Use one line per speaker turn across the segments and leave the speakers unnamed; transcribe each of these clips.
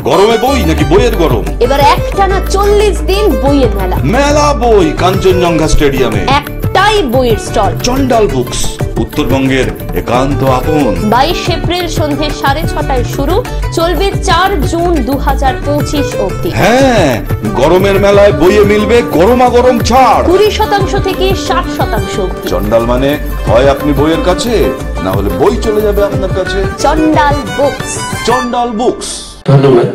গরমে বই নাকি বইয়ের গরম?
এবার একটানা 40 দিন বইয়ের মেলা।
মেলা বই কাঞ্চনজঙ্ঘা স্টেডিয়ামে।
একটাই বইয়ের স্টল,
চন্ডাল বুকস, উত্তরবঙ্গের একান্ত আপন।
22 এপ্রিল সন্ধ্যে 6:30টায় শুরু, চলবে 4 জুন 2025 অবধি।
হ্যাঁ, গরমের মেলায় বইয়ে মিলবে গরমা গরম ছাড়
20% থেকে 60% অবধি।
চন্ডাল মানে হয় আপনি বইয়ের কাছে, না হলে বই চলে যাবে আপনার কাছে।
চন্ডাল বুকস।
চন্ডাল বুকস।
ধন্যবাদ।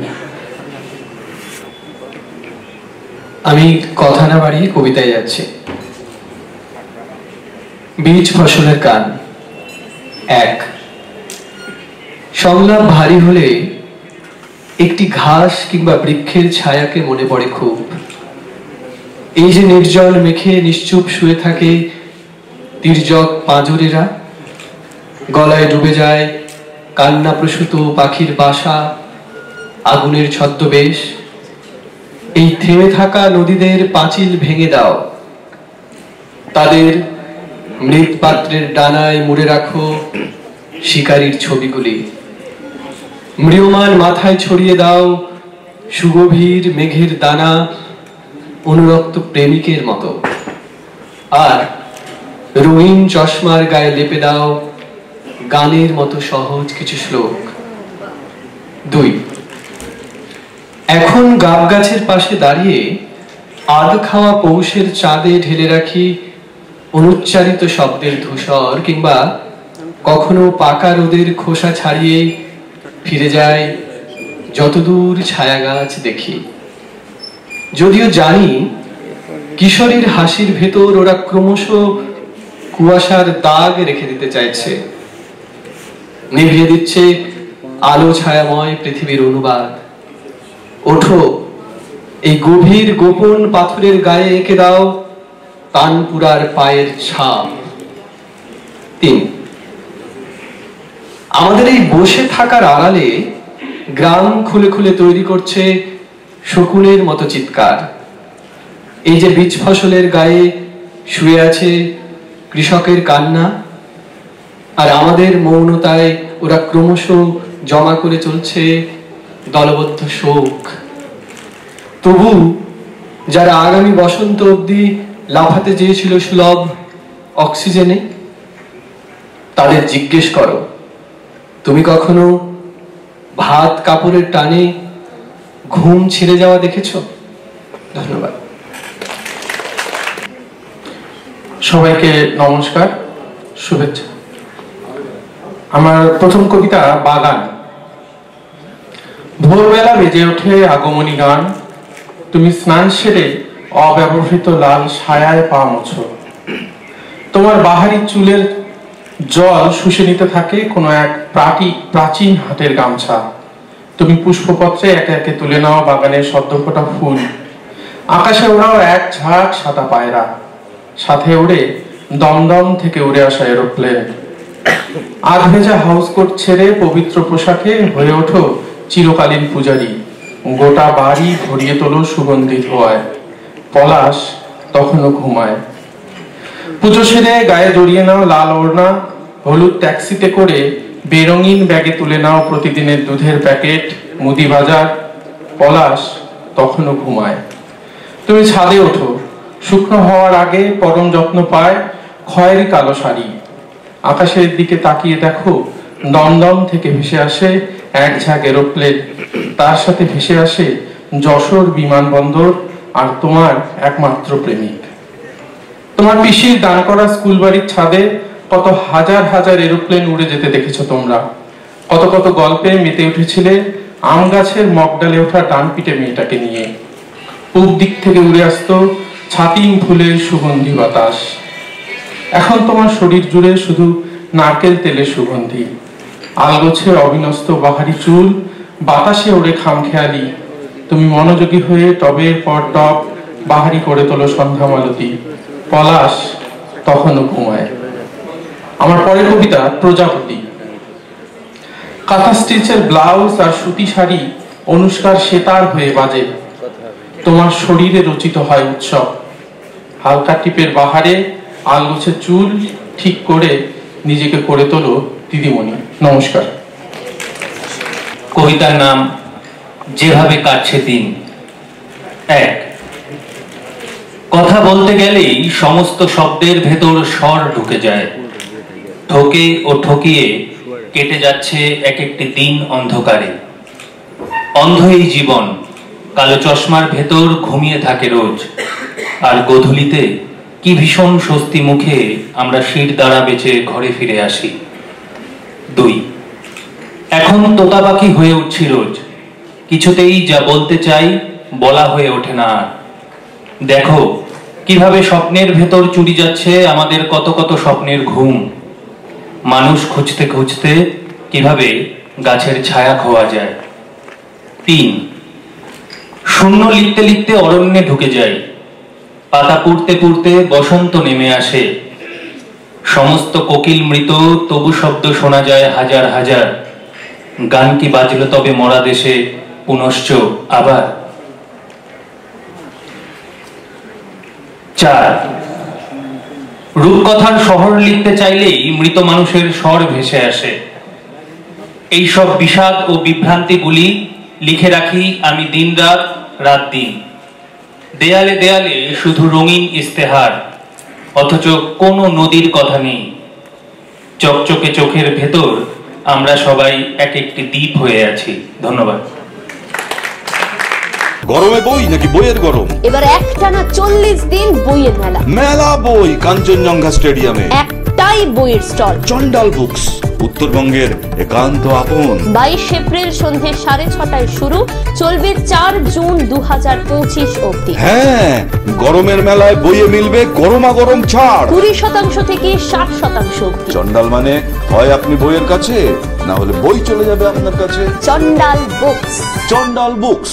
আমি কথা না বাড়িয়ে কবিতায় যাচ্ছি। বীজ ফসলের গান। 1। সংলাপ ভারী হলে একটি ঘাস কিংবা বৃক্ষের ছায়াকে মনে পড়ে খুব। এই যে নির্জল মেখে নিশ্চুপ শুয়ে থাকে তির্যক পাঁজরেরা, গলায় ডুবে যায় কান্না প্রসূত পাখির বাসা, আগুনের ছদ্মবেশ। এই থেমে থাকা নদীদের পাঁচিল ভেঙে দাও, তাদের মৃৎ পাত্রের ডানায় মুড়ে রাখো শিকারীর ছবিগুলি। ম্রিয়মান মাথায় ছড়িয়ে দাও সুগভীর মেঘের দানা অনুরক্ত প্রেমিকের মতো। আর রঙিন চশমার গায়ে লেপে দাও গানের মতো সহজ কিছু শ্লোক। 2। এখন গাব গাছের পাশে দাঁড়িয়ে আধ খাওয়া পৌষের চাঁদে ঢেলে রাখি অনুচ্চারিত শব্দের ধূসর, কিংবা কখনো পাকা রোদের খোসা ছাড়িয়ে ফিরে যায় যতদূর ছায়া গাছ দেখি। যদিও জানি কিশোরীর হাসির ভেতর ওরা ক্রমশ কুয়াশার দাগ রেখে দিতে চাইছে, নিভিয়ে দিচ্ছে আলো ছায়াময় পৃথিবীর অনুবাদ। ওঠো, এই গভীর গোপন পাথরের গায়ে এঁকে দাও তানপুরার পায়ের ছাপ। 3। আমাদের এই বসে থাকার আড়ালে গ্রাম খুলে খুলে তৈরি করছে শকুনের মতো চিৎকার। এই যে বীজ ফসলের গায়ে শুয়ে আছে কৃষকের কান্না, আর আমাদের মৌনতায় ওরা ক্রমশ জমা করে চলছে দলবদ্ধ শোক। তবু যারা আগামী বসন্ত অবধি লাফাতে চেয়েছিল সুলভ অক্সিজেনে, তাদের জিজ্ঞেস করো, তুমি কখনো ভাত কাপড়ের টানে ঘুম ছিঁড়ে যাওয়া দেখেছ? ধন্যবাদ।
সবাইকে নমস্কার, শুভেচ্ছা। আমার প্রথম কবিতা বাগান। ভোরবেলা বেজে ওঠে আগমনী গান, তুমি স্নান সেরে অব্যবহৃত লাল ছায়ায় পা মোছো। তোমার বাহারি চুলের জল শুষে নিতে থাকে কোনো এক প্রাচীন হাটের গামছা। তুমি পুষ্পপত্রে একে একে তুলে নাও বাগানের সদ্য ফোটা ফুল। আকাশে ওড়াও এক ঝাঁক সাদা পায়রা, সাথে ওড়ে দমদম থেকে উড়ে আসা এরোপ্লেন। আধ ভেজা হাউস কোট ছেড়ে পবিত্র পোশাকে হয়ে ওঠো চিরকালীন পূজারী। গোটা বাড়ি ভরিয়ে তোলো সুগন্ধি ধোয়ায়। পলাশ তখনও ঘুমায়। পুজো সেরে গায়ে জড়িয়ে নাও লাল ওড়না, হলুদ ট্যাক্সিতে করে বেরঙিন ব্যাগে তুলে নাও প্রতিদিনের দুধের প্যাকেট, মুদি বাজার। পলাশ তখনও ঘুমায়। তুমি ছাদে ওঠো, শুকনো হওয়ার আগে পরম যত্ন পায় খয়েরি কালো শাড়ি। আকাশের দিকে তাকিয়ে দেখো দমদম থেকে ভেসে আসে এক ঝাঁক এরোপ্লেন, তার সাথে ভেসে আসে যশোর বিমানবন্দর আর তোমার একমাত্র প্রেমিক। তোমার পিসির দান করা স্কুল বাড়ির ছাদে কত হাজার হাজার এরোপ্লেন উড়ে যেতে দেখেছো তোমরা। কত কত গল্পে মেতে উঠেছিলে আম গাছের মগডালে ওঠা ডান পিটে মেয়েটাকে নিয়ে। পূব দিক থেকে উড়ে আসতো ছাতিম ফুলের সুগন্ধি বাতাস। এখন তোমার শরীর জুড়ে শুধু নারকেল তেলের সুগন্ধি। আলগোছে অবিনস্ত বাহারি চুল বাতাসে ওড়ে খামখেয়ালি। তুমি মনোযোগী হয়ে টবের পর টব বাহারি করে তোলো সন্ধ্যা মালতী। পলাশ তখনও ঘুমায়। আমার পরের কবিতা প্রজাপতি। কাঁথা স্টিচের ব্লাউজ আর সুতি শাড়ি অনুষ্কার সেতার হয়ে বাজে। তোমার শরীরে রচিত হয় উৎসব। হালকা টিপের বাহারে আলগোছে চুল ঠিক করে নিজেকে করে তোলো দিদিমণি। নমস্কার।
কবিতার নাম যেভাবে কাটছে দিন। এক, কথা বলতে গেলেই সমস্ত শব্দের ভেতর স্বর ঢুকে যায়, ঠকে ও ঠকিয়ে কেটে যাচ্ছে এক একটি দিন অন্ধকারে। অন্ধ এই জীবন, কালো চশমার ভেতর ঘুমিয়ে থাকে রোজ, আর গোধূলিতে কি ভীষণ স্বস্তি মুখে আমরা শির দ্বারা বেঁচে ঘরে ফিরে আসি। দুই, এখন তোতা পাখি হয়ে উঠছি রোজ, কিছুতেই যা বলতে চাই বলা হয়ে ওঠে না। দেখো কিভাবে স্বপ্নের ভেতর চুরি যাচ্ছে আমাদের কত কত স্বপ্নের ঘুম। মানুষ খুঁজতে খুঁজতে কিভাবে গাছের ছায়া খোয়া যায়। তিন, শূন্য লিখতে লিখতে অরণ্যে ঢুকে যাই, পাতা পুড়তে পুড়তে বসন্ত নেমে আসে, সমস্ত কোকিল মৃত, তবু শব্দ শোনা যায় হাজার হাজার। গান কি বাজলো তবে মরা দেশে পুনশ্চ আবার। চার, রূপকথার শহর লিখতে চাইলেই মৃত মানুষের স্বর ভেসে আসে। এইসব বিষাদ ও বিভ্রান্তিগুলি লিখে রাখি আমি দিন রাত, রাত দিন। দেয়ালে দেয়ালে শুধু রঙিন ইস্তেহার, অথচ কোনো নদীর কথা নেই। চকচকে চোখের ভেতর আমরা সবাই এক একটি দ্বীপ হয়ে আছি। ধন্যবাদ।
গরমে বই নাকি বইয়ের গরম?
এবার একটানা 40 দিন বইয়ের মেলা।
মেলা বই কাঞ্চনজঙ্ঘা স্টেডিয়ামে,
একটাই বইয়ের স্টল,
চন্ডাল বুকস, উত্তরবঙ্গের একান্ত আপন।
22 এপ্রিল সন্ধে 6:30 শুরু, চলবে 4 জুন 2025 অবধি।
হ্যাঁ, গরমের মেলায় বইয়ে মিলবে গরমা গরম ছাড়
20% থেকে 60% অবধি।
চন্ডাল মানে হয় আপনি বইয়ের কাছে, না হলে বই চলে যাবে আপনার কাছে।
চন্ডাল বুকস।
চন্ডাল বুকস।